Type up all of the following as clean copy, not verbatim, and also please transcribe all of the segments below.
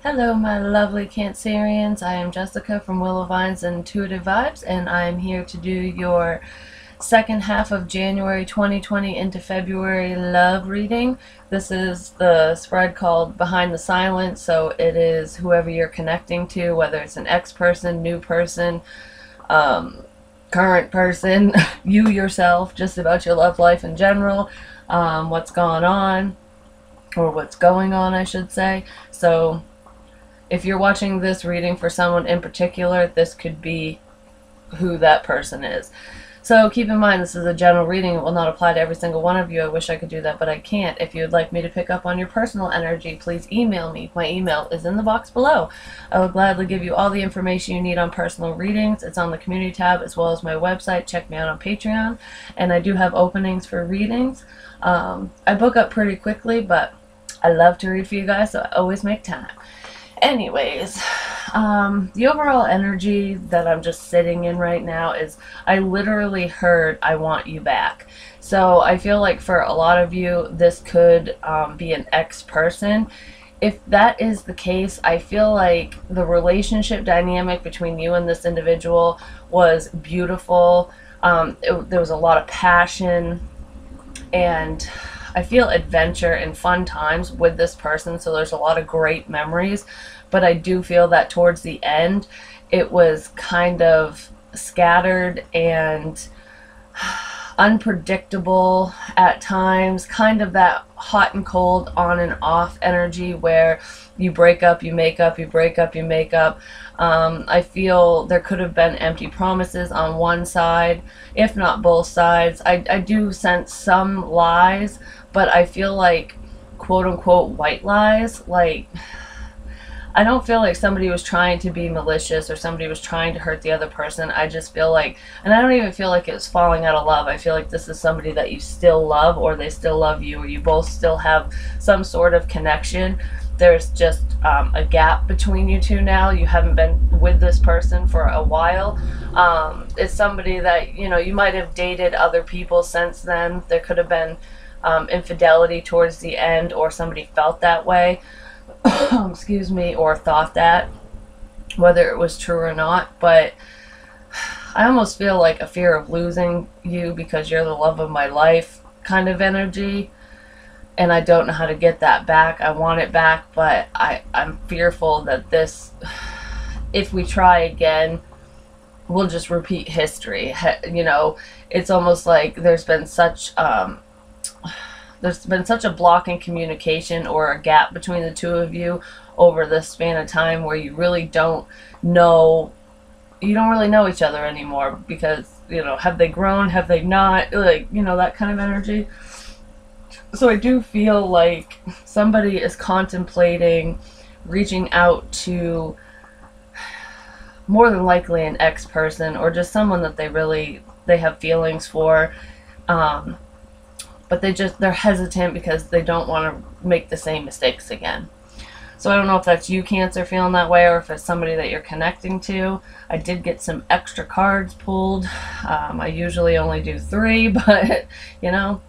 Hello, my lovely Cancerians. I am Jessica from Willow Vines and Intuitive Vibes, and I'm here to do your second half of January 2020 into February love reading. This is the spread called Behind the Silence, so it is whoever you're connecting to, whether it's an ex-person, new person, current person, you yourself, just about your love life in general, what's gone on, or what's going on, I should say. So if you're watching this reading for someone in particular, this could be who that person is. So keep in mind, this is a general reading. It will not apply to every single one of you. I wish I could do that, but I can't. If you would like me to pick up on your personal energy, please email me. My email is in the box below. I will gladly give you all the information you need on personal readings. It's on the community tab as well as my website. Check me out on Patreon. And I do have openings for readings. I book up pretty quickly, but I love to read for you guys, so I always make time. Anyways, the overall energy that I'm just sitting in right now is I literally heard I want you back. So I feel like for a lot of you, this could be an ex-person. If that is the case, I feel like the relationship dynamic between you and this individual was beautiful. There was a lot of passion, and I feel adventure and fun times with this person, so there's a lot of great memories, but I do feel that towards the end it was kind of scattered and unpredictable at times, kind of that hot and cold, on and off energy where you break up, you make up, you break up, you make up. I feel there could have been empty promises on one side, if not both sides. I do sense some lies, but I feel like quote-unquote white lies. Like, I don't feel like somebody was trying to be malicious or somebody was trying to hurt the other person. I just feel like, and I don't even feel like it was falling out of love. I feel like this is somebody that you still love, or they still love you, or you both still have some sort of connection. There's just a gap between you two now. You haven't been with this person for a while. It's somebody that, you know, you might have dated other people since then. There could have been infidelity towards the end, or somebody felt that way. Excuse me, or thought that, whether it was true or not. But I almost feel like a fear of losing you because you're the love of my life kind of energy, and I don't know how to get that back. I want it back, but I'm fearful that this, if we try again, we'll just repeat history. You know, it's almost like there's been such a block in communication, or a gap between the two of you over this span of time, where you really don't know, you don't really know each other anymore, because, you know, have they grown, have they not, like, you know, that kind of energy. So I do feel like somebody is contemplating reaching out to, more than likely, an ex-person, or just someone that they have feelings for, but they're hesitant because they don't want to make the same mistakes again. So I don't know if that's you, Cancer, feeling that way, or if it's somebody that you're connecting to. I did get some extra cards pulled. I usually only do 3, but, you know,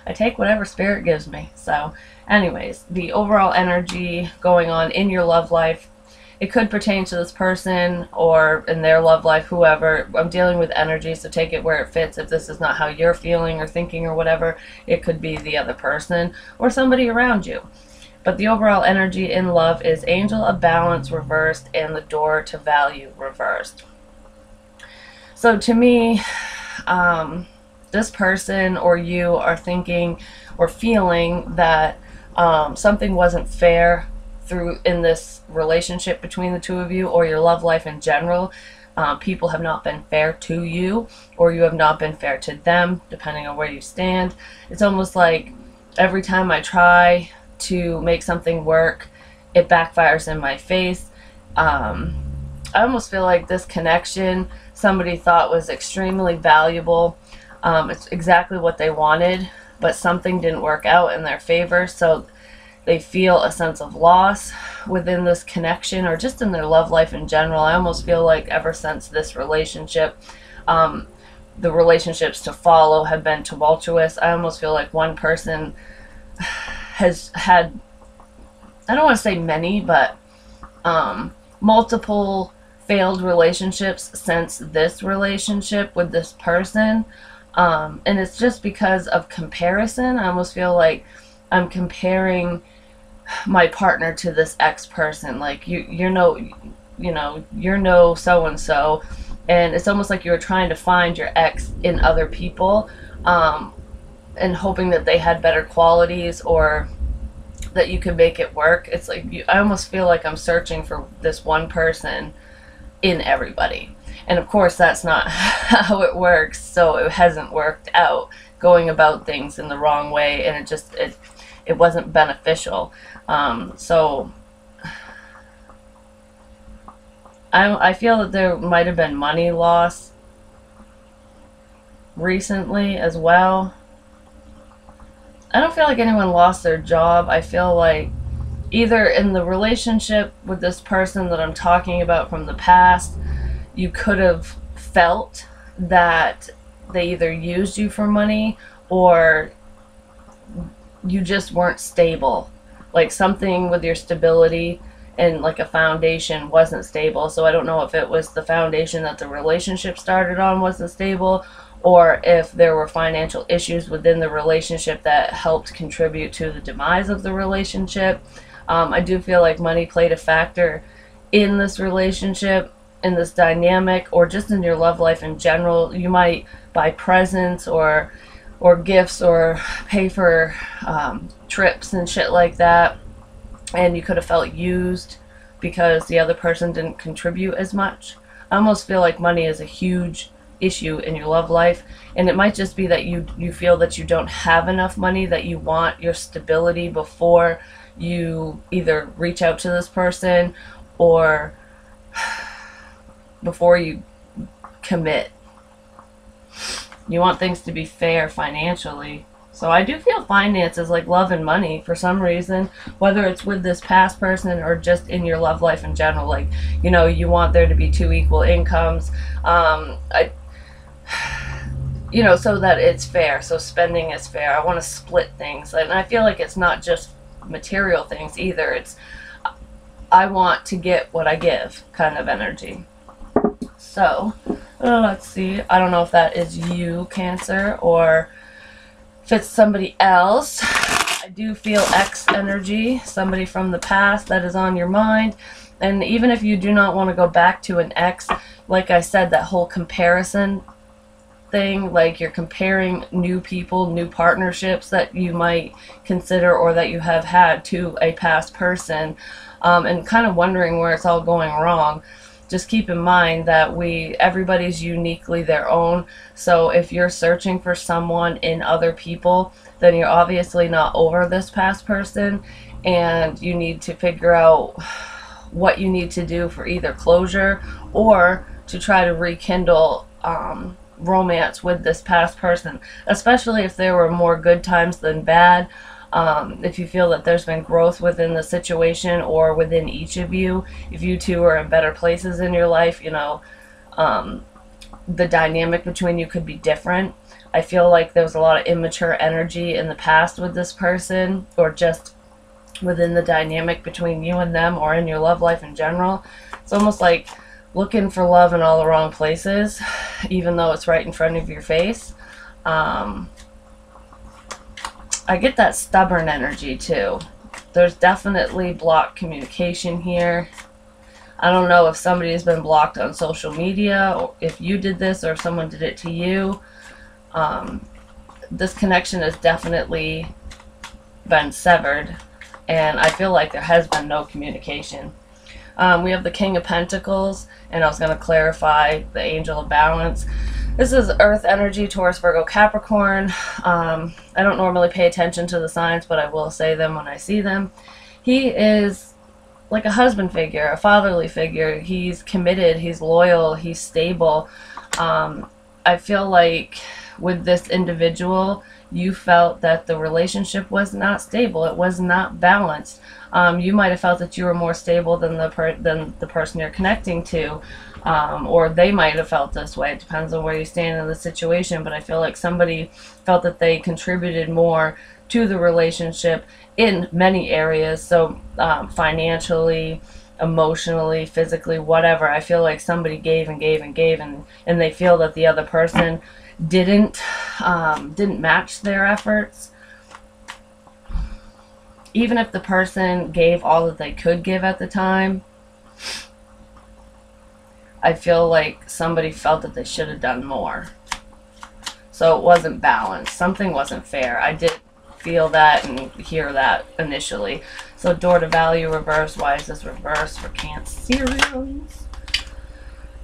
I take whatever spirit gives me. So anyways, the overall energy going on in your love life, it could pertain to this person or in their love life, whoever. I'm dealing with energy, so take it where it fits. If this is not how you're feeling or thinking or whatever, it could be the other person or somebody around you. But the overall energy in love is Angel of Balance reversed and the Door to Value reversed. So to me, this person or you are thinking or feeling that something wasn't fair in this relationship between the two of you, or your love life in general. People have not been fair to you, or you have not been fair to them, depending on where you stand. It's almost like every time I try to make something work, it backfires in my face. I almost feel like this connection somebody thought was extremely valuable. It's exactly what they wanted, but something didn't work out in their favor, so they feel a sense of loss within this connection, or just in their love life in general. I almost feel like ever since this relationship, the relationships to follow have been tumultuous. I almost feel like one person has had, I don't want to say many, but multiple failed relationships since this relationship with this person. And it's just because of comparison. I almost feel like I'm comparing my partner to this ex person. Like you're no so and so, and it's almost like you were trying to find your ex in other people, and hoping that they had better qualities or that you could make it work. It's like I almost feel like I'm searching for this one person in everybody. And of course that's not how it works, so it hasn't worked out, going about things in the wrong way, and it wasn't beneficial. So I feel that there might have been money loss recently as well. I don't feel like anyone lost their job. I feel like either in the relationship with this person that I'm talking about from the past, you could have felt that they either used you for money or you just weren't stable. Like something with your stability and like a foundation wasn't stable. So I don't know if it was the foundation that the relationship started on wasn't stable, or if there were financial issues within the relationship that helped contribute to the demise of the relationship. I do feel like money played a factor in this relationship, in this dynamic, or just in your love life in general. You might buy presents or gifts or pay for trips and shit like that, and you could have felt used because the other person didn't contribute as much. I almost feel like money is a huge issue in your love life, and it might just be that you feel that you don't have enough money, that you want your stability before you either reach out to this person or before you commit. You want things to be fair financially. So I do feel finances, like love and money, for some reason, whether it's with this past person or just in your love life in general. Like, you want there to be two equal incomes, so that it's fair, so spending is fair. I want to split things, and I feel like it's not just material things either. It's I want to get what I give kind of energy. So let's see, I don't know if that is you, Cancer, or if it's somebody else. I do feel ex energy, somebody from the past that is on your mind. And even if you do not want to go back to an ex, like I said, that whole comparison thing, like you're comparing new people, new partnerships that you might consider or that you have had to a past person, and kind of wondering where it's all going wrong. Just keep in mind that everybody's uniquely their own. So if you're searching for someone in other people, then you're obviously not over this past person, and you need to figure out what you need to do for either closure or to try to rekindle romance with this past person, especially if there were more good times than bad. If you feel that there's been growth within the situation or within each of you, if you two are in better places in your life, the dynamic between you could be different. I feel like there was a lot of immature energy in the past with this person, or just within the dynamic between you and them, or in your love life in general. It's almost like looking for love in all the wrong places, even though it's right in front of your face. I get that stubborn energy too. There's definitely blocked communication here. I don't know if somebody has been blocked on social media, or if you did this, or if someone did it to you. This connection has definitely been severed, and I feel like there has been no communication. We have the King of Pentacles, and I was going to clarify the Angel of Balance. This is Earth energy, Taurus, Virgo, Capricorn. I don't normally pay attention to the signs, but I will say them when I see them. He is like a husband figure, a fatherly figure. He's committed, he's loyal, he's stable. I feel like with this individual, you felt that the relationship was not stable. It was not balanced. You might have felt that you were more stable than the person you're connecting to. Or they might have felt this way. It depends on where you stand in the situation, but I feel like somebody felt that they contributed more to the relationship in many areas. So financially, emotionally, physically, whatever. I feel like somebody gave and gave and gave, and they feel that the other person didn't match their efforts. Even if the person gave all that they could give at the time, I feel like somebody felt that they should have done more. So it wasn't balanced. Something wasn't fair. I did feel that and hear that initially. So door to value reverse. Why is this reverse for Cancerians?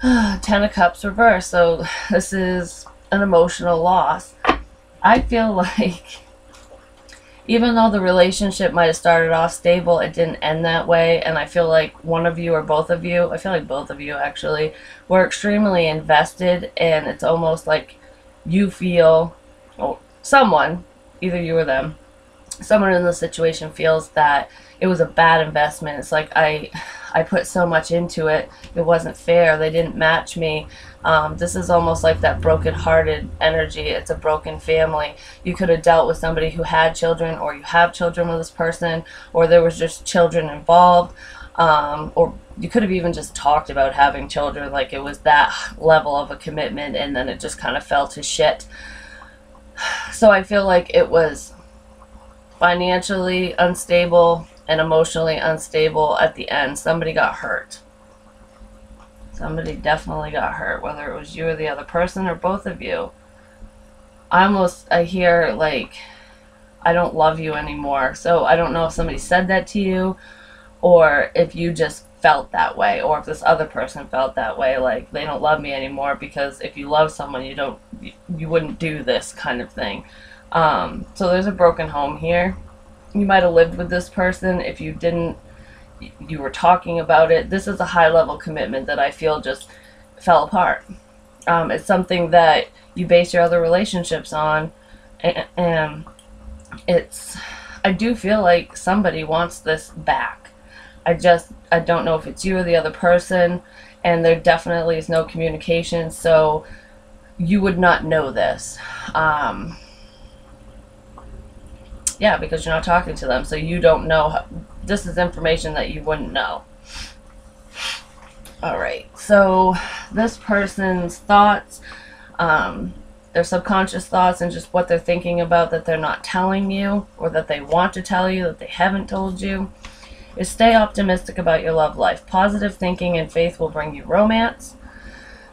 10 of Cups reverse. So this is an emotional loss. I feel like even though the relationship might have started off stable, it didn't end that way. And I feel like one of you or both of you, I feel like both of you actually, were extremely invested. And it's almost like you feel, or someone, either you or them, someone in the situation feels that it was a bad investment. It's like I put so much into it. It wasn't fair. They didn't match me. This is almost like that broken-hearted energy. It's a broken family. You could have dealt with somebody who had children, or you have children with this person, or there was just children involved, or you could have even just talked about having children, like it was that level of a commitment, and then it just kind of fell to shit. So I feel like it was financially unstable and emotionally unstable at the end. Somebody got hurt. Somebody definitely got hurt, whether it was you or the other person or both of you. I hear like, I don't love you anymore. So I don't know if somebody said that to you, or if you just felt that way, or if this other person felt that way, like they don't love me anymore, because if you love someone, you wouldn't do this kind of thing. So there's a broken home here. You might have lived with this person. If you didn't, you were talking about it. This is a high-level commitment that I feel just fell apart. It's something that you base your other relationships on, and I do feel like somebody wants this back. I don't know if it's you or the other person, and there definitely is no communication, so you would not know this. Yeah, because you're not talking to them, so you don't know. This is information that you wouldn't know. Alright, so this person's thoughts, their subconscious thoughts, and just what they're thinking about that they're not telling you, or that they want to tell you that they haven't told you, is stay optimistic about your love life. Positive thinking and faith will bring you romance.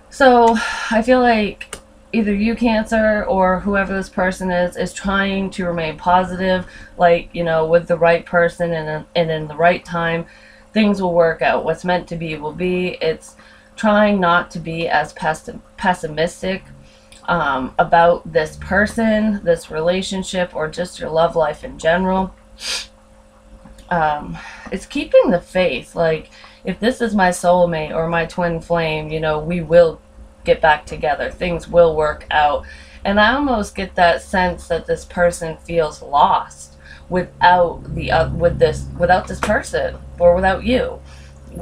So I feel like either you, Cancer, or whoever this person is trying to remain positive, like, you know, with the right person and in the right time, things will work out. What's meant to be will be. It's trying not to be as pessimistic about this person, this relationship, or just your love life in general. It's keeping the faith. Like, if this is my soulmate or my twin flame, you know, we will get back together. Things will work out. And I almost get that sense that this person feels lost without this person, or without you,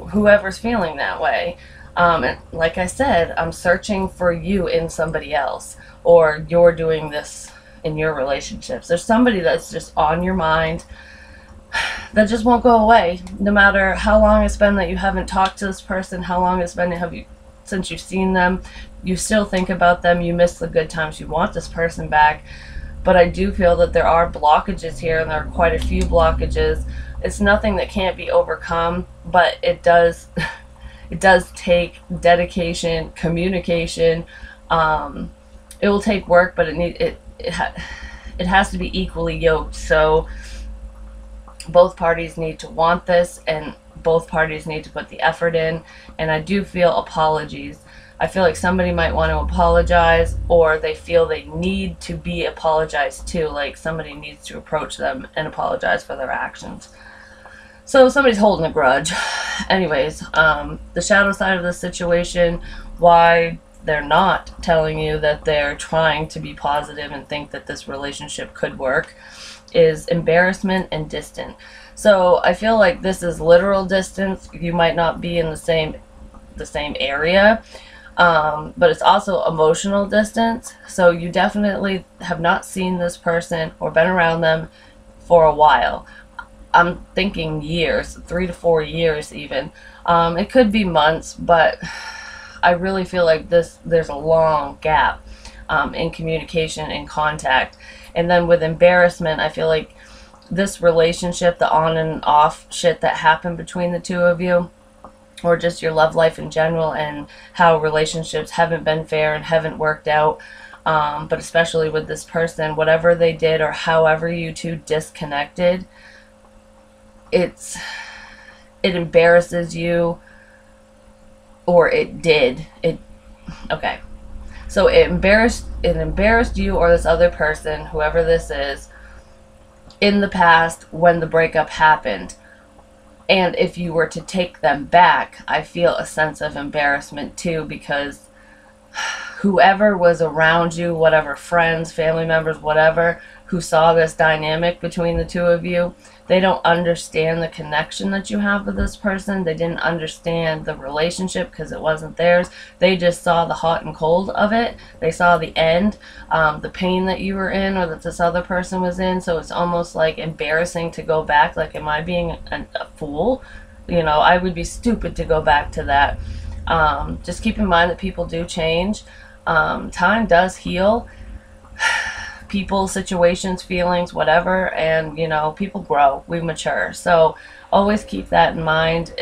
whoever's feeling that way. And like I said, I'm searching for you in somebody else, or you're doing this in your relationships. There's somebody that's just on your mind that just won't go away, no matter how long it's been that you haven't talked to this person, how long it's been since you've seen them. You still think about them, you miss the good times, you want this person back. But I do feel that there are blockages here, and there are quite a few blockages. It's nothing that can't be overcome, but it does take dedication, communication. It will take work, but it has to be equally yoked. So both parties need to want this, and both parties need to put the effort in. And I do feel apologies. I feel like somebody might want to apologize, or they feel they need to be apologized to, like somebody needs to approach them and apologize for their actions. So somebody's holding a grudge. Anyways, the shadow side of the situation, why they're not telling you that they're trying to be positive and think that this relationship could work, is embarrassment and distant. So I feel like this is literal distance. You might not be in the same area, but it's also emotional distance. So you definitely have not seen this person or been around them for a while. I'm thinking years, 3 to 4 years even. It could be months, but I really feel like there's a long gap in communication and contact. And then with embarrassment, I feel like this relationship, the on and off shit that happened between the two of you, or just your love life in general, and how relationships haven't been fair and haven't worked out, but especially with this person, whatever they did or however you two disconnected, it embarrasses you, or it did. Okay. So it embarrassed you or this other person, whoever this is, in the past when the breakup happened. And if you were to take them back, I feel a sense of embarrassment too, because whoever was around you, whatever friends, family members, whatever, who saw this dynamic between the two of you, they don't understand the connection that you have with this person. They didn't understand the relationship because it wasn't theirs. They just saw the hot and cold of it. They saw the end, the pain that you were in or that this other person was in. So it's almost like embarrassing to go back. Like, am I being a fool? You know, I would be stupid to go back to that. Just keep in mind that people do change. Time does heal people, situations, feelings, whatever, and you know, people grow, we mature. So always keep that in mind.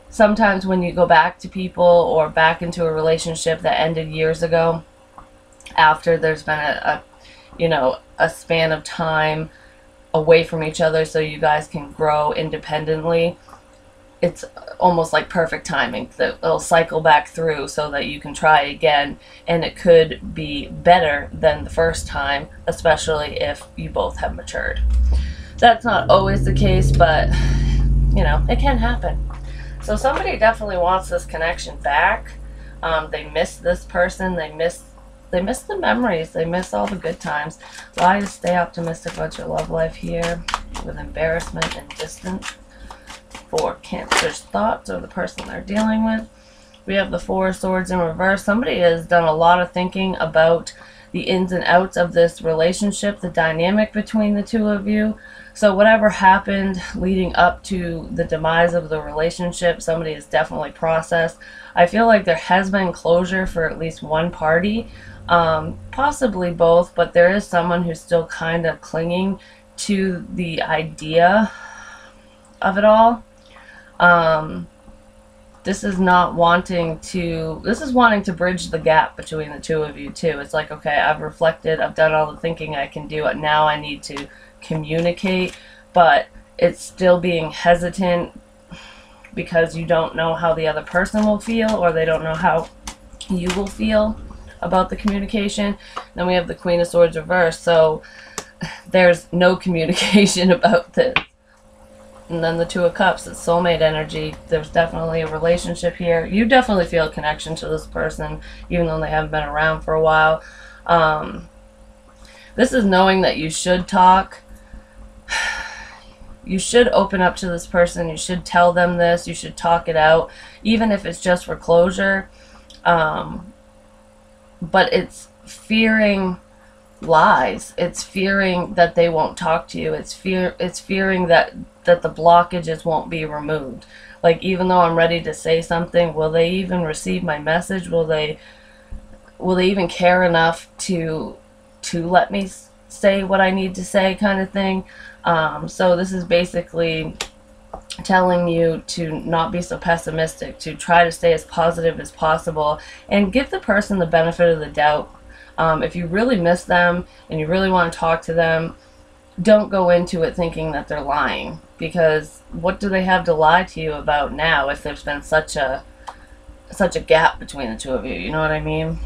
Sometimes when you go back to people or back into a relationship that ended years ago, after there's been a span of time away from each other so you guys can grow independently, it's almost like perfect timing. It'll cycle back through so that you can try again, and it could be better than the first time, especially if you both have matured. That's not always the case, but you know, it can happen. So somebody definitely wants this connection back. They miss this person. They miss the memories. They miss all the good times. Why to stay optimistic about your love life here with embarrassment and distance for Cancer's thoughts or the person they're dealing with. We have the Four of Swords in reverse. Somebody has done a lot of thinking about the ins and outs of this relationship, the dynamic between the two of you. So whatever happened leading up to the demise of the relationship, somebody has definitely processed. I feel like there has been closure for at least one party, possibly both, but there is someone who's still kind of clinging to the idea of it all. This is wanting to bridge the gap between the two of you too. It's like, okay, I've reflected, I've done all the thinking I can do, and now I need to communicate, but it's still being hesitant because you don't know how the other person will feel, or they don't know how you will feel about the communication. Then we have the Queen of Swords reversed, so there's no communication about this. And then the Two of Cups, it's soulmate energy. There's definitely a relationship here. You definitely feel a connection to this person, even though they haven't been around for a while. This is knowing that you should talk. You should open up to this person. You should tell them this. You should talk it out, even if it's just for closure. But it's fearing lies. It's fearing that they won't talk to you. It's fearing that the blockages won't be removed. Like, even though I'm ready to say something, will they even receive my message? Will they even care enough to let me say what I need to say, kind of thing. So this is basically telling you to not be so pessimistic, to try to stay as positive as possible and give the person the benefit of the doubt. If you really miss them and you really want to talk to them, don't go into it thinking that they're lying, because what do they have to lie to you about now if there's been such a gap between the two of you? You know what I mean?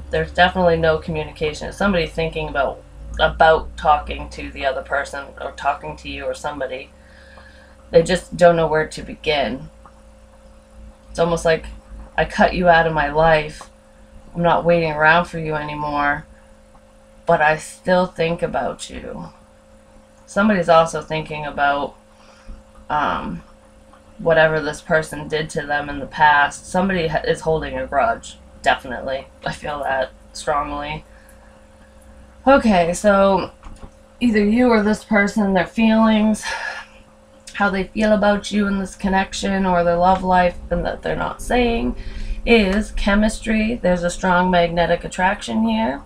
There's definitely no communication. It's somebody thinking about talking to the other person or talking to you or somebody. They just don't know where to begin. It's almost like, I cut you out of my life. I'm not waiting around for you anymore, but I still think about you. Somebody's also thinking about whatever this person did to them in the past. Somebody is holding a grudge, definitely. I feel that strongly. Okay, so either you or this person, their feelings, how they feel about you in this connection or their love life, and that they're not saying, is chemistry. There's a strong magnetic attraction here.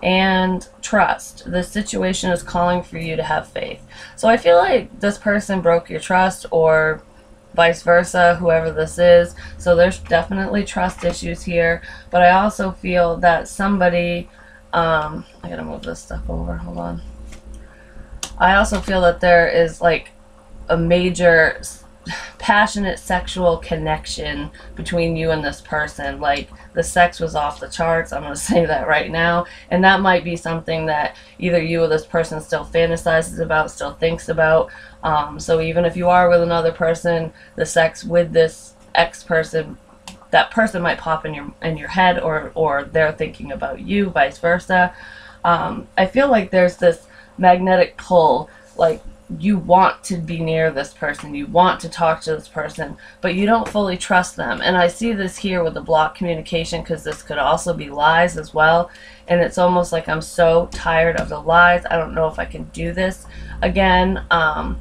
And trust. This situation is calling for you to have faith. So I feel like this person broke your trust, or vice versa, whoever this is. So there's definitely trust issues here. But I also feel that somebody, I gotta move this stuff over, hold on. I also feel that there is like a major passionate sexual connection between you and this person. Like, the sex was off the charts, I'm going to say that right now, and that might be something that either you or this person still fantasizes about, still thinks about. So even if you are with another person, the sex with this ex-person, that person might pop in your head, or they're thinking about you, vice versa. I feel like there's this magnetic pull, like you want to be near this person, you want to talk to this person, but you don't fully trust them. And I see this here with the block communication, because this could also be lies as well. And it's almost like, I'm so tired of the lies, I don't know if I can do this again. I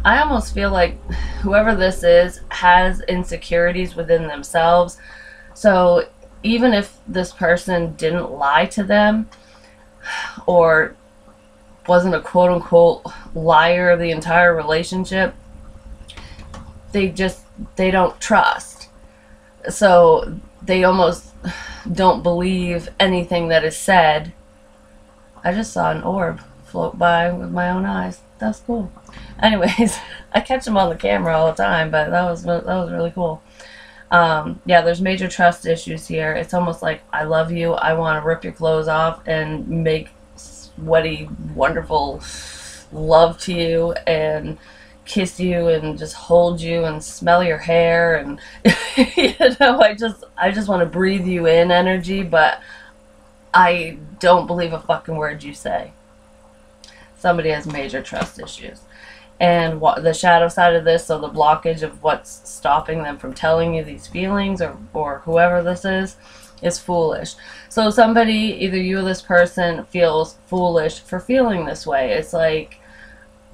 almost feel like whoever this is has insecurities within themselves. So even if this person didn't lie to them, or wasn't a quote-unquote liar the entire relationship, they don't trust. So they almost don't believe anything that is said. I just saw an orb float by with my own eyes. That's cool. Anyways, I catch them on the camera all the time, but that was really cool. Yeah, there's major trust issues here. It's almost like, I love you, I want to rip your clothes off and make sweaty, wonderful love to you, and kiss you, and just hold you, and smell your hair, and you know, I just want to breathe you in energy, but I don't believe a fucking word you say. Somebody has major trust issues. And what the shadow side of this, so the blockage of what's stopping them from telling you these feelings, or whoever this is foolish. So somebody, either you or this person, feels foolish for feeling this way. It's like,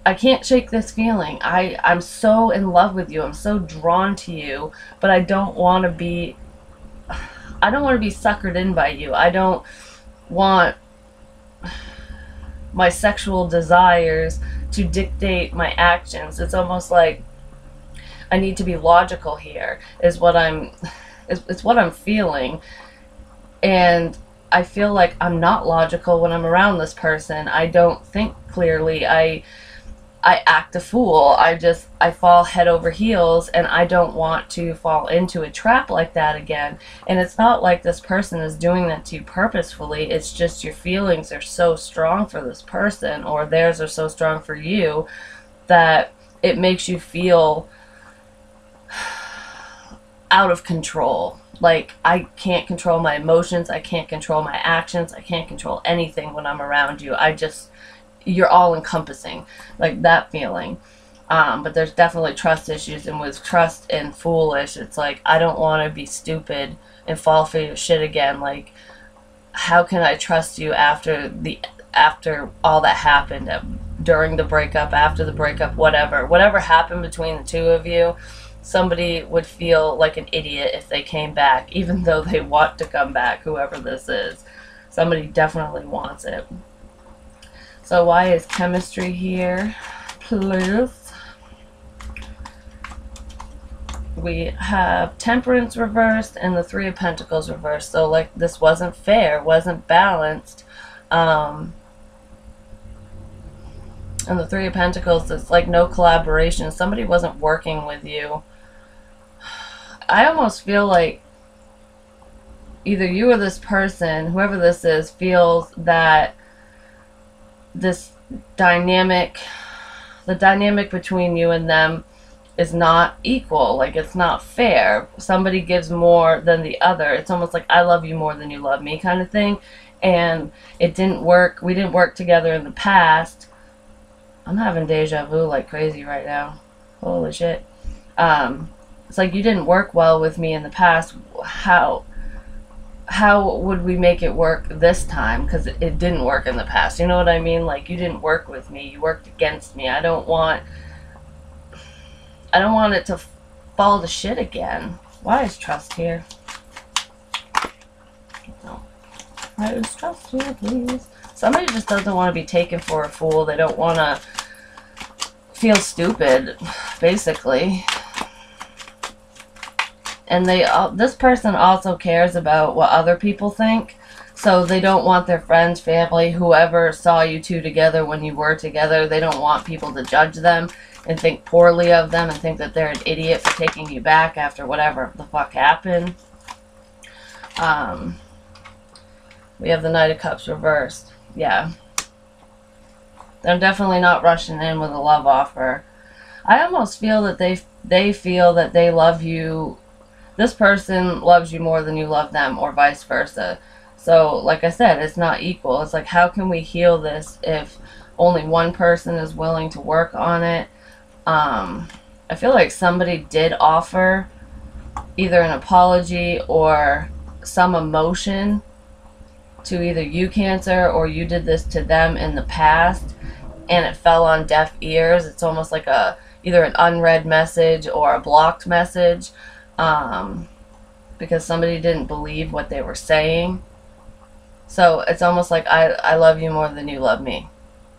I can't shake this feeling. I'm so in love with you, I'm so drawn to you, but I don't want to be suckered in by you. I don't want my sexual desires to dictate my actions. It's almost like I need to be logical here, is what it's what I'm feeling. And I feel like I'm not logical when I'm around this person. I don't think clearly. I act a fool. I fall head over heels, and I don't want to fall into a trap like that again. And it's not like this person is doing that to you purposefully. It's just your feelings are so strong for this person, or theirs are so strong for you, that it makes you feel out of control. Like, I can't control my emotions, I can't control my actions, I can't control anything when I'm around you. You're all encompassing, like that feeling. But there's definitely trust issues, and with trust and foolish, it's like, I don't want to be stupid and fall for your shit again. Like, how can I trust you after all that happened, during the breakup, after the breakup, whatever happened between the two of you? Somebody would feel like an idiot if they came back, even though they want to come back, whoever this is. Somebody definitely wants it. So why is chemistry here, please? We have Temperance reversed and the Three of Pentacles reversed. So like, this wasn't fair, wasn't balanced. And the Three of Pentacles, it's like no collaboration. Somebody wasn't working with you. I almost feel like either you or this person, whoever this is, feels that this dynamic, the dynamic between you and them is not equal. Like, it's not fair. Somebody gives more than the other. It's almost like, I love you more than you love me kind of thing. And it didn't work. We didn't work together in the past. I'm having deja vu like crazy right now. Holy shit. It's like, you didn't work well with me in the past. How how would we make it work this time? Because it didn't work in the past. You know what I mean? Like, you didn't work with me. You worked against me. I don't want it to fall to shit again. Why is trust here? No. Why is trust here, please? Somebody just doesn't want to be taken for a fool. They don't want to feel stupid, basically. And this person also cares about what other people think. So they don't want their friends, family, whoever saw you two together when you were together, they don't want people to judge them and think poorly of them and think that they're an idiot for taking you back after whatever the fuck happened. We have the Knight of Cups reversed. Yeah. They're definitely not rushing in with a love offer. I almost feel that they feel that they love you. This person loves you more than you love them, or vice versa. So, like I said, it's not equal. It's like, how can we heal this if only one person is willing to work on it? I feel like somebody did offer either an apology or some emotion to either you, Cancer, or you did this to them in the past and it fell on deaf ears. It's almost like either an unread message or a blocked message, because somebody didn't believe what they were saying. So it's almost like, I love you more than you love me.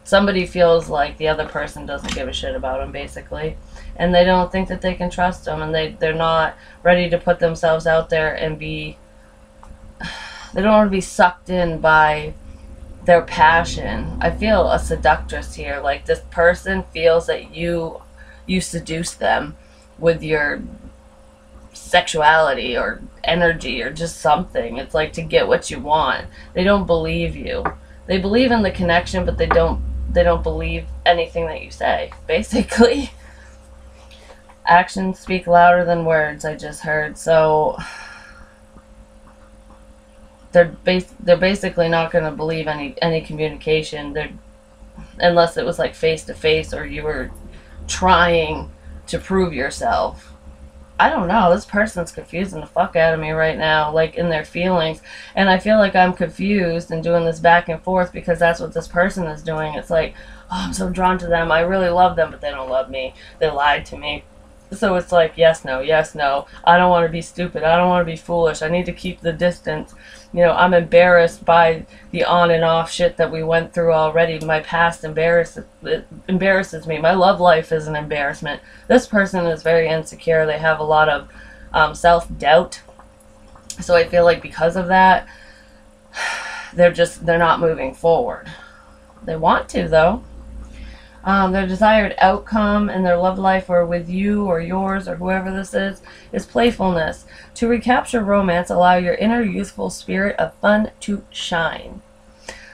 Somebody feels like the other person doesn't give a shit about them, basically. And they don't think that they can trust them, and they're not ready to put themselves out there and be... They don't want to be sucked in by their passion. I feel a seductress here. Like, this person feels that you seduce them with your sexuality or energy or just something. It's like to get what you want. They don't believe you. They believe in the connection, but they don't believe anything that you say, basically. Actions speak louder than words, I just heard. So they're basically not going to believe any communication. Unless it was like face to face, or you were trying to prove yourself. I don't know. This person's confusing the fuck out of me right now, like in their feelings. And I feel like I'm confused and doing this back and forth because that's what this person is doing. It's like, oh, I'm so drawn to them. I really love them, but they don't love me. They lied to me. So it's like, yes, no, yes, no. I don't want to be stupid. I don't want to be foolish. I need to keep the distance. You know, I'm embarrassed by the on and off shit that we went through already. My past embarrasses me. My love life is an embarrassment. This person is very insecure. They have a lot of self-doubt. So I feel like because of that, they're not moving forward. They want to, though. Their desired outcome in their love life, or with you or yours or whoever this is playfulness. To recapture romance, allow your inner youthful spirit of fun to shine.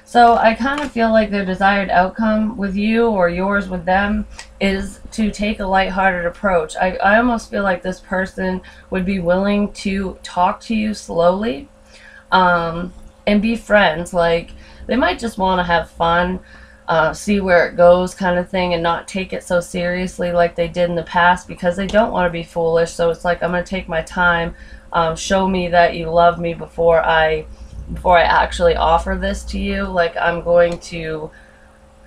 So I kind of feel like their desired outcome with you or yours with them is to take a lighthearted approach. I almost feel like this person would be willing to talk to you slowly, and be friends. Like, they might just want to have fun, see where it goes kind of thing, and not take it so seriously like they did in the past, because they don't want to be foolish. So it's like, I'm going to take my time, show me that you love me before I actually offer this to you. Like, I'm going to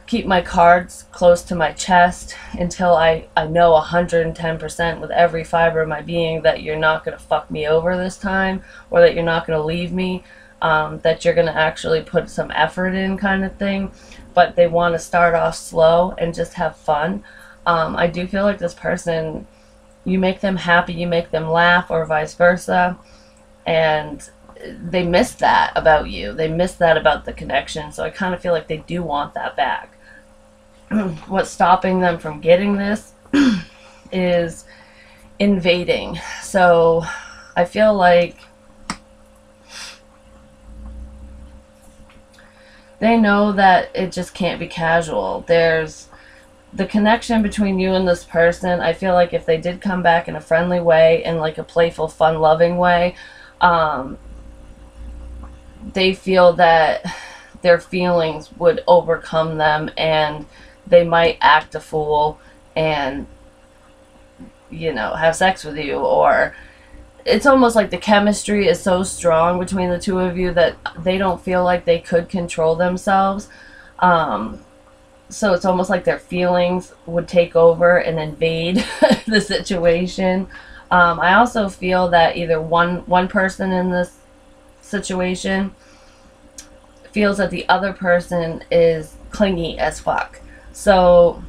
keep my cards close to my chest until I know 110% with every fiber of my being that you're not going to fuck me over this time, or that you're not going to leave me, that you're going to actually put some effort in, kind of thing. But they want to start off slow and just have fun. I do feel like this person, you make them happy, you make them laugh, or vice versa, and they miss that about you. They miss that about the connection. So I kind of feel like they do want that back. What's stopping them from getting this is invading. So I feel like they know that it just can't be casual. There's the connection between you and this person. I feel like if they did come back in a friendly way, in like a playful, fun-loving way, they feel that their feelings would overcome them, and they might act a fool and, you know, have sex with you, or it's almost like the chemistry is so strong between the two of you that they don't feel like they could control themselves. So it's almost like their feelings would take over and invade the situation. I also feel that either one person in this situation feels that the other person is clingy as fuck. So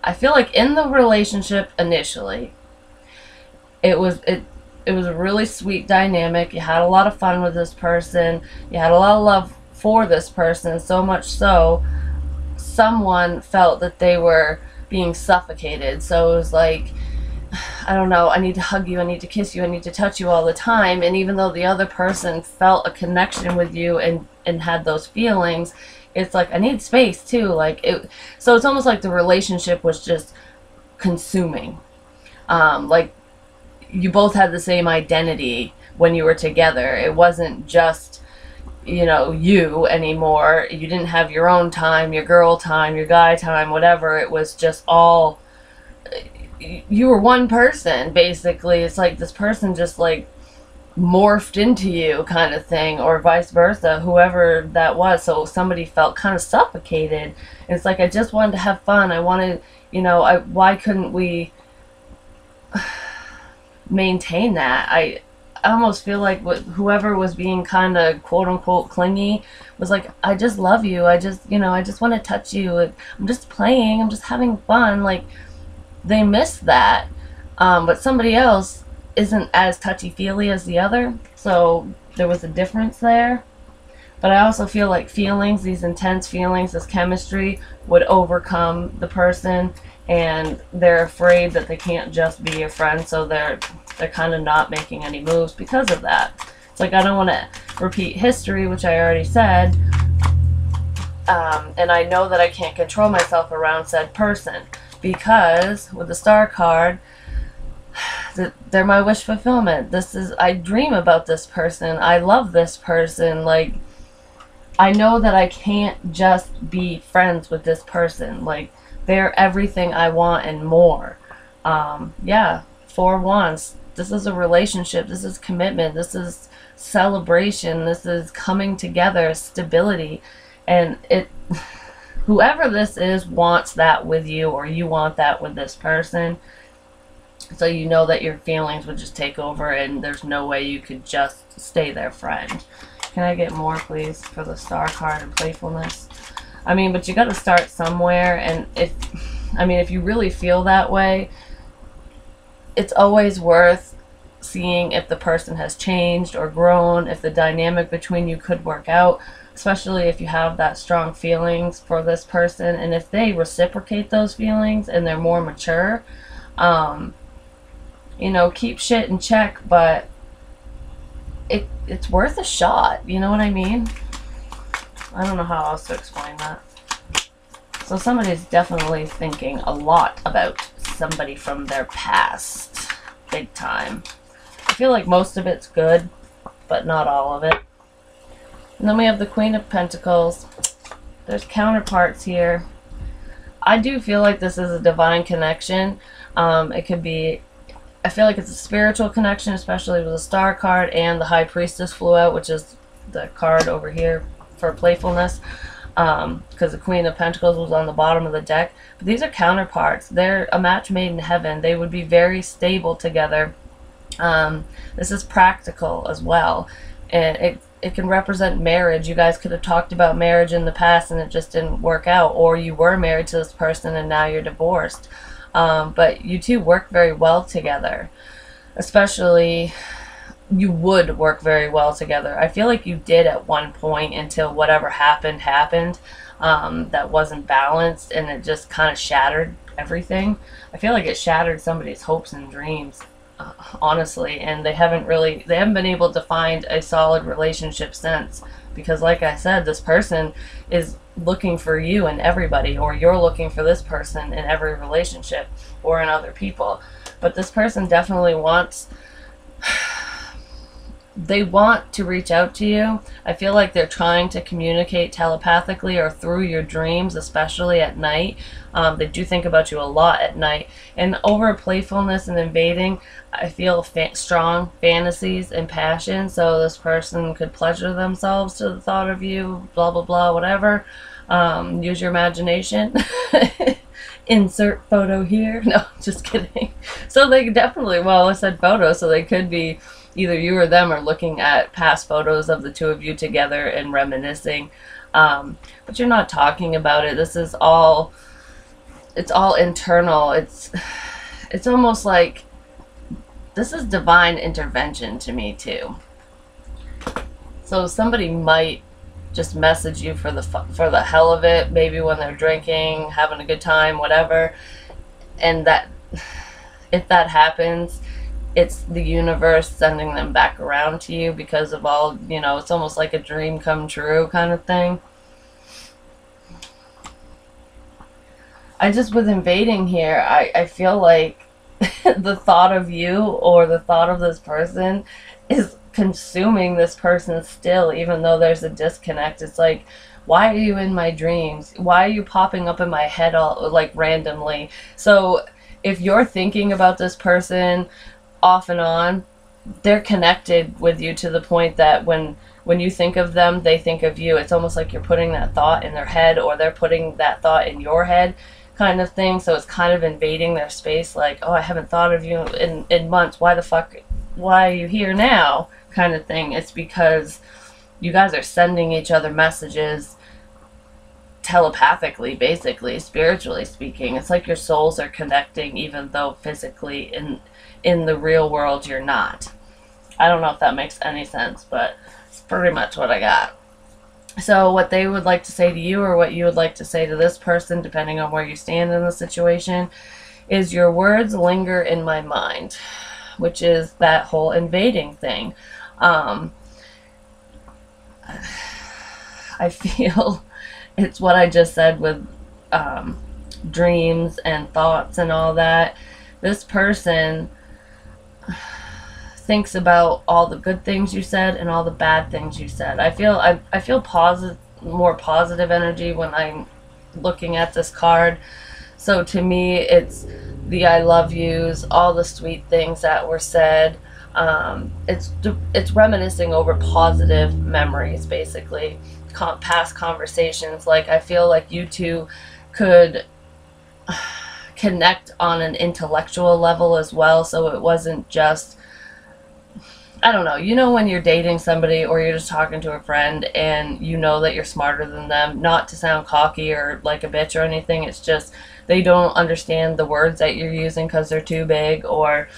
I feel like in the relationship initially, it was a really sweet dynamic. You had a lot of fun with this person. You had a lot of love for this person, so much so someone felt that they were being suffocated. So it was like, I don't know, I need to hug you, I need to kiss you, I need to touch you all the time. And even though the other person felt a connection with you and had those feelings, it's like, I need space too. Like it, so it's almost like the relationship was just consuming. Like you both had the same identity when you were together. It wasn't just, you know, you anymore. You didn't have your own time, your girl time, your guy time, whatever. It was just all, you were one person basically. It's like this person just like morphed into you kind of thing, or vice versa, whoever that was. So somebody felt kind of suffocated. And it's like, I just wanted to have fun. I wanted, you know, why couldn't we maintain that? I almost feel like whoever was being kind of quote unquote clingy was like, I just love you. I just, you know, I just want to touch you. I'm just playing. I'm just having fun. Like they missed that. But somebody else isn't as touchy-feely as the other, so there was a difference there. But I also feel like feelings, these intense feelings, this chemistry would overcome the person, and they're afraid that they can't just be your friend, so they're kind of not making any moves because of that. It's like, I don't want to repeat history, which I already said, and I know that I can't control myself around said person, because with the star card, they're my wish fulfillment. This is, I dream about this person. I love this person. Like, I know that I can't just be friends with this person. Like, they're everything I want and more. Yeah, 4 Wands. This is a relationship. This is commitment. This is celebration. This is coming together, stability. And whoever this is wants that with you, or you want that with this person. So you know that your feelings would just take over and there's no way you could just stay their friend. Can I get more, please, for the star card and playfulness? I mean, but you got to start somewhere. And if you really feel that way, it's always worth seeing if the person has changed or grown, if the dynamic between you could work out, especially if you have that strong feelings for this person. And if they reciprocate those feelings and they're more mature, you know, keep shit in check, but it's worth a shot. You know what I mean? I don't know how else to explain that. So somebody's definitely thinking a lot about somebody from their past. Big time. I feel like most of it's good, but not all of it. And then we have the Queen of Pentacles. There's counterparts here. I do feel like this is a divine connection. It could be, I feel like it's a spiritual connection, especially with the star card, and the High Priestess flew out, which is the card over here for playfulness, because the Queen of Pentacles was on the bottom of the deck. But these are counterparts. They're a match made in heaven. They would be very stable together. This is practical as well, and it can represent marriage. You guys could have talked about marriage in the past and it just didn't work out, or you were married to this person and now you're divorced. But you two work very well together. Especially, you would work very well together. I feel like you did at one point, until whatever happened, that wasn't balanced, and it just kind of shattered everything. I feel like it shattered somebody's hopes and dreams, honestly, and they haven't been able to find a solid relationship since. Because like I said, this person is looking for you in everybody, or you're looking for this person in every relationship or in other people. But this person definitely wants they want to reach out to you. I feel like they're trying to communicate telepathically or through your dreams, especially at night. They do think about you a lot at night. And over playfulness and invading, I feel strong fantasies and passion. So this person could pleasure themselves to the thought of you, blah, blah, blah, whatever. Use your imagination. Insert photo here. No, just kidding. So they definitely, well, I said photo, so they could be either you or them are looking at past photos of the two of you together and reminiscing. But you're not talking about it. This is all, it's all internal. It's almost like this is divine intervention to me too. So somebody might just message you for the hell of it, maybe when they're drinking, having a good time, whatever. And that, if that happens, it's the universe sending them back around to you because of all, you know, it's almost like a dream come true kind of thing. I just, with invading here, I feel like the thought of you or the thought of this person is consuming this person still, even though there's a disconnect. It's like, why are you in my dreams? Why are you popping up in my head all like randomly? So if you're thinking about this person off and on, they're connected with you to the point that when you think of them, they think of you. It's almost like you're putting that thought in their head, or they're putting that thought in your head, kind of thing. So it's kind of invading their space, like, oh, I haven't thought of you in months. Why the fuck, why are you here now? Kind of thing. It's because you guys are sending each other messages telepathically, basically, spiritually speaking. It's like your souls are connecting, even though physically in the real world you're not. I don't know if that makes any sense, but it's pretty much what I got. So what they would like to say to you, or what you would like to say to this person, depending on where you stand in the situation, is your words linger in my mind, which is that whole invading thing. I feel it's what I just said with dreams and thoughts and all that. This person thinks about all the good things you said and all the bad things you said. I feel positive, more positive energy when I'm looking at this card. So to me, it's the I love yous, all the sweet things that were said. It's reminiscing over positive memories, basically, past conversations. Like, I feel like you two could connect on an intellectual level as well, so it wasn't just, I don't know, you know, when you're dating somebody or you're just talking to a friend and you know that you're smarter than them, not to sound cocky or like a bitch or anything, it's just they don't understand the words that you're using because they're too big, or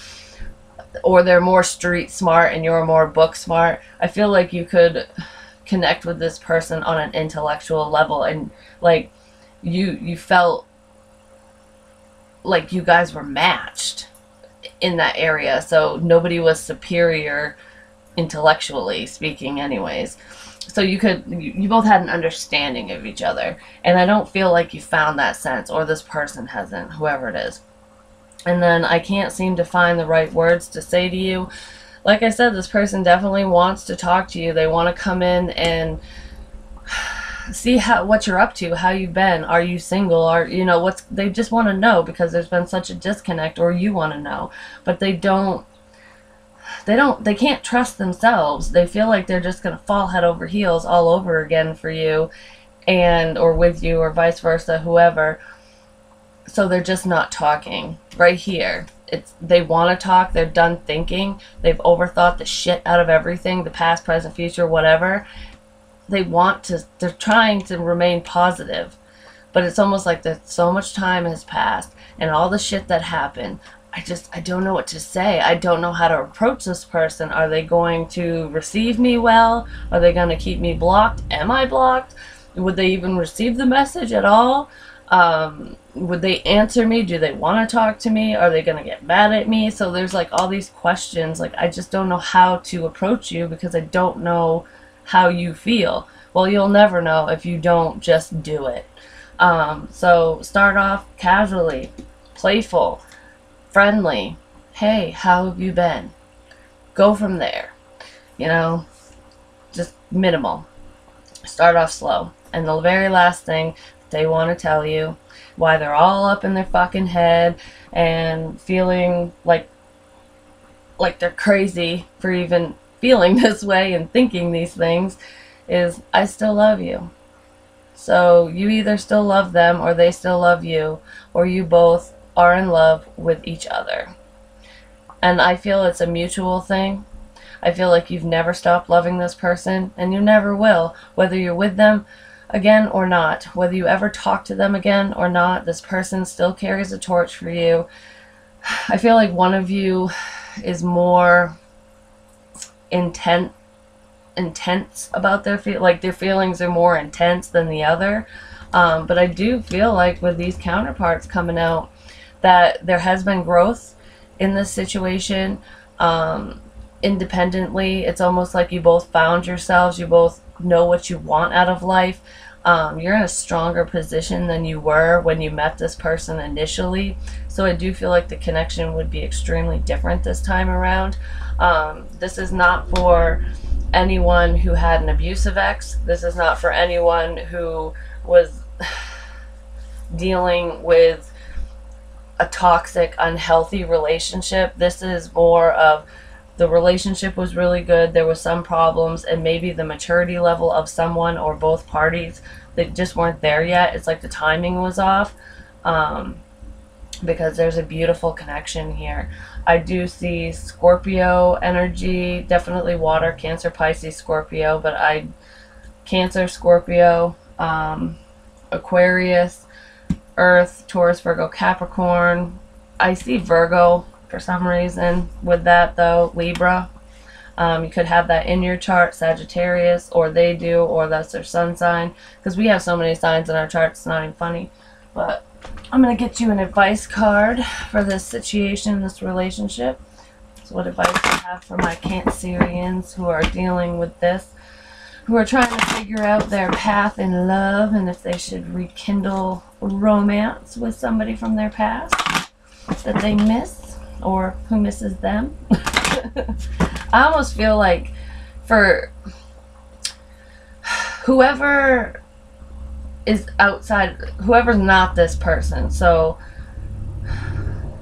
they're more street smart and you're more book smart. I feel like you could connect with this person on an intellectual level, and like you felt like you guys were matched in that area, so nobody was superior intellectually speaking anyways. So you both had an understanding of each other, and I don't feel like you found that sense, or this person hasn't, whoever it is. And then I can't seem to find the right words to say to you. Like I said, this person definitely wants to talk to you. They want to come in and see what you're up to, how you've been. Are you single? Or, you know, they just want to know, because there's been such a disconnect, or you want to know, but they can't trust themselves. They feel like they're just going to fall head over heels all over again for you, or with you, or vice versa, whoever. So they're just not talking. Right here, they want to talk. They're done thinking. They've overthought the shit out of everything, the past, present, future, whatever. They're trying to remain positive, but it's almost like that so much time has passed and all the shit that happened. I don't know what to say. I don't know how to approach this person. Are they going to receive me well? Are they going to keep me blocked? Am I blocked? Would they even receive the message at all? Would they answer me? Do they want to talk to me? Are they going to get mad at me? So there's like all these questions. Like, I just don't know how to approach you, because I don't know how you feel. Well, you'll never know if you don't just do it. So start off casually, playful, friendly. Hey, how have you been? Go from there. you know, just minimal. Start off slow. And the very last thing they want to tell you, why they're all up in their fucking head and feeling like they're crazy for even feeling this way and thinking these things, is I still love you. So you either still love them or they still love you, or you both are in love with each other. And I feel it's a mutual thing. I feel like you've never stopped loving this person, and you never will, whether you're with them again or not. Whether you ever talk to them again or not, this person still carries a torch for you. I feel like one of you is more intense about their their feelings are more intense than the other. But I do feel like with these counterparts coming out that there has been growth in this situation. Independently, it's almost like you both found yourselves. You both know what you want out of life. You're in a stronger position than you were when you met this person initially. So I do feel like the connection would be extremely different this time around. This is not for anyone who had an abusive ex. This is not for anyone who was dealing with a toxic, unhealthy relationship. This is more of the relationship was really good, there was some problems, and maybe the maturity level of someone or both parties, they just weren't there yet. It's like the timing was off, because there's a beautiful connection here. I do see Scorpio energy, definitely water, Cancer, Pisces, Scorpio, but Cancer, Scorpio, Aquarius, Earth, Taurus, Virgo, Capricorn. I see Virgo for some reason with that though. Libra. You could have that in your chart, Sagittarius, or they do, or that's their sun sign, because we have so many signs in our charts, it's not even funny. But I'm going to get you an advice card for this situation, this relationship. So what advice I have for my Cancerians who are dealing with this, who are trying to figure out their path in love, and if they should rekindle romance with somebody from their past that they miss, or who misses them. I almost feel like for whoever is outside, whoever's not this person. So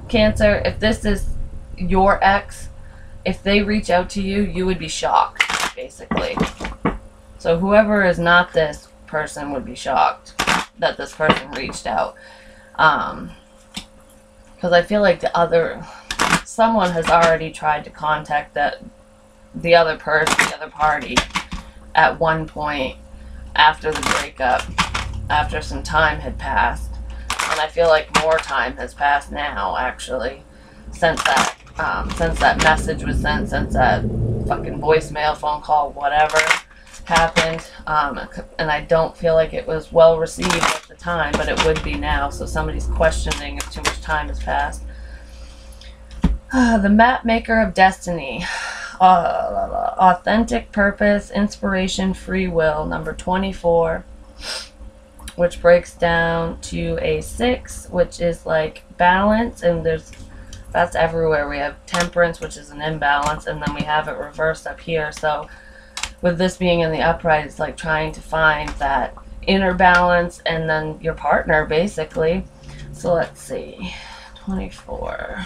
Cancer, if this is your ex, if they reach out to you, you would be shocked, basically. So whoever is not this person would be shocked that this person reached out. Because I feel like someone has already tried to contact the other person, the other party, at one point after the breakup, after some time had passed. And I feel like more time has passed now, actually, since that message was sent, since that fucking voicemail, phone call, whatever happened. And I don't feel like it was well received at the time, but it would be now. So somebody's questioning if too much time has passed. The map maker of destiny. Authentic purpose, inspiration, free will. Number 24. Which breaks down to a 6, which is like balance. And that's everywhere. We have temperance, which is an imbalance. And then we have it reversed up here. So with this being in the upright, it's like trying to find that inner balance and then your partner, basically. So let's see. 24.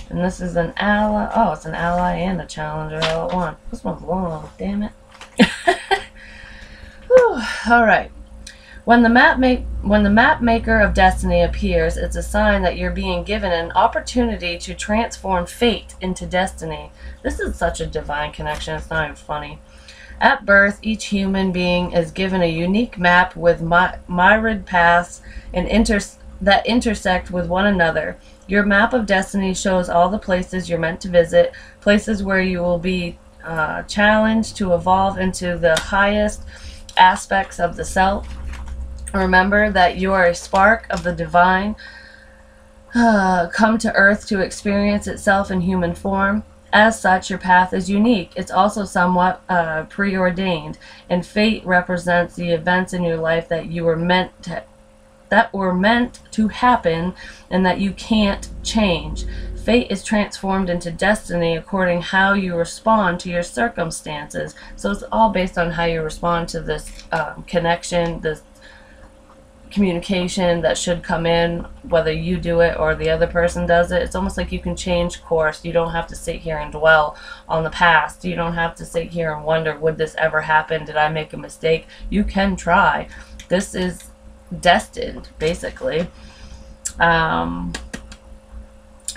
And this is an ally. Oh, it's an ally and a challenger all at once. This one's long, damn it. Alright. When the map maker of destiny appears, it's a sign that you're being given an opportunity to transform fate into destiny. This is such a divine connection, it's not even funny. At birth, each human being is given a unique map with myriad paths that intersect with one another. Your map of destiny shows all the places you're meant to visit, places where you will be challenged to evolve into the highest aspects of the self. Remember that you are a spark of the divine, come to earth to experience itself in human form. As such, your path is unique. It's also somewhat preordained, and fate represents the events in your life that were meant to happen and that you can't change. Fate is transformed into destiny according how you respond to your circumstances. So it's all based on how you respond to this connection, this communication that should come in, whether you do it or the other person does it. It's almost like you can change course. You don't have to sit here and dwell on the past. You don't have to sit here and wonder, would this ever happen? Did I make a mistake? You can try. This is destined, basically.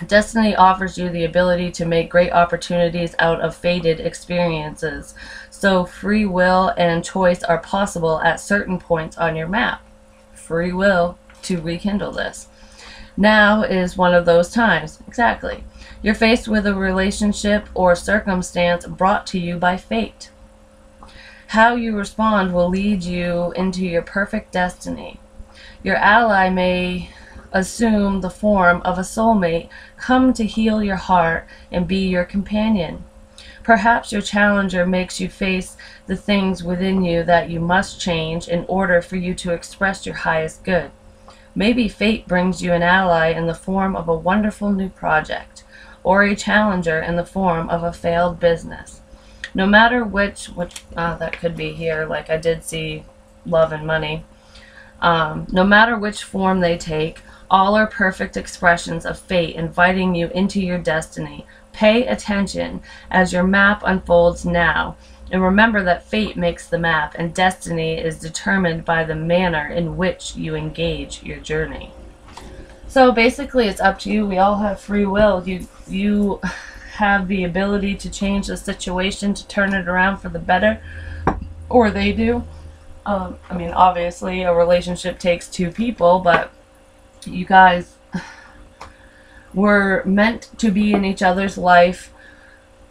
Destiny offers you the ability to make great opportunities out of fated experiences. So free will and choice are possible at certain points on your map. Free will to rekindle this. Now is one of those times. Exactly. You're faced with a relationship or circumstance brought to you by fate. How you respond will lead you into your perfect destiny. Your ally may assume the form of a soulmate, come to heal your heart and be your companion. Perhaps your challenger makes you face the things within you that you must change in order for you to express your highest good. Maybe fate brings you an ally in the form of a wonderful new project, or a challenger in the form of a failed business. No matter which that could be here, like I did see love and money. No matter which form they take, all are perfect expressions of fate inviting you into your destiny. Pay attention as your map unfolds now, and remember that fate makes the map, and destiny is determined by the manner in which you engage your journey. So basically, it's up to you. We all have free will. You have the ability to change the situation, to turn it around for the better, or they do. I mean, obviously, a relationship takes two people, but you guys were meant to be in each other's life,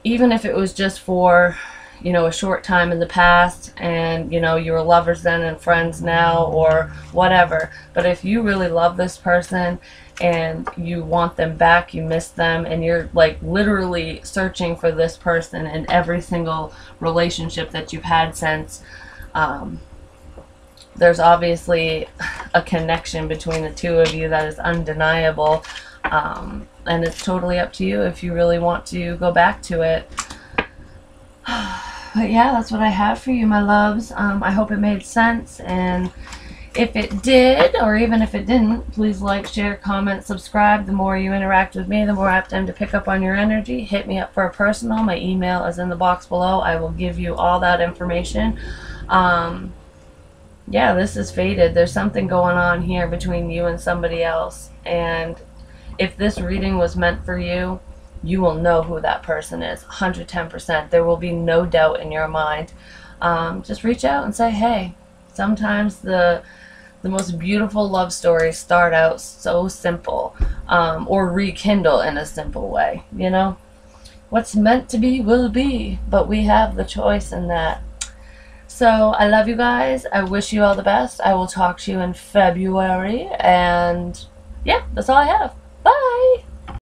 even if it was just for, you know, a short time in the past, and, you know, you were lovers then and friends now, or whatever. But if you really love this person and you want them back, you miss them, and you're like literally searching for this person in every single relationship that you've had since, there's obviously a connection between the two of you that is undeniable, and it's totally up to you if you really want to go back to it. But yeah, that's what I have for you, my loves. I hope it made sense, and if it did, or even if it didn't, please like, share, comment, subscribe. The more you interact with me, the more apt I am to pick up on your energy. Hit me up for a personal. My email is in the box below. I will give you all that information. Yeah, this is fated. There's something going on here between you and somebody else. And if this reading was meant for you, you will know who that person is. 110%. There will be no doubt in your mind. Just reach out and say, hey. Sometimes the most beautiful love stories start out so simple, or rekindle in a simple way, you know? What's meant to be will be, but we have the choice in that. So I love you guys. I wish you all the best. I will talk to you in February. And yeah, that's all I have.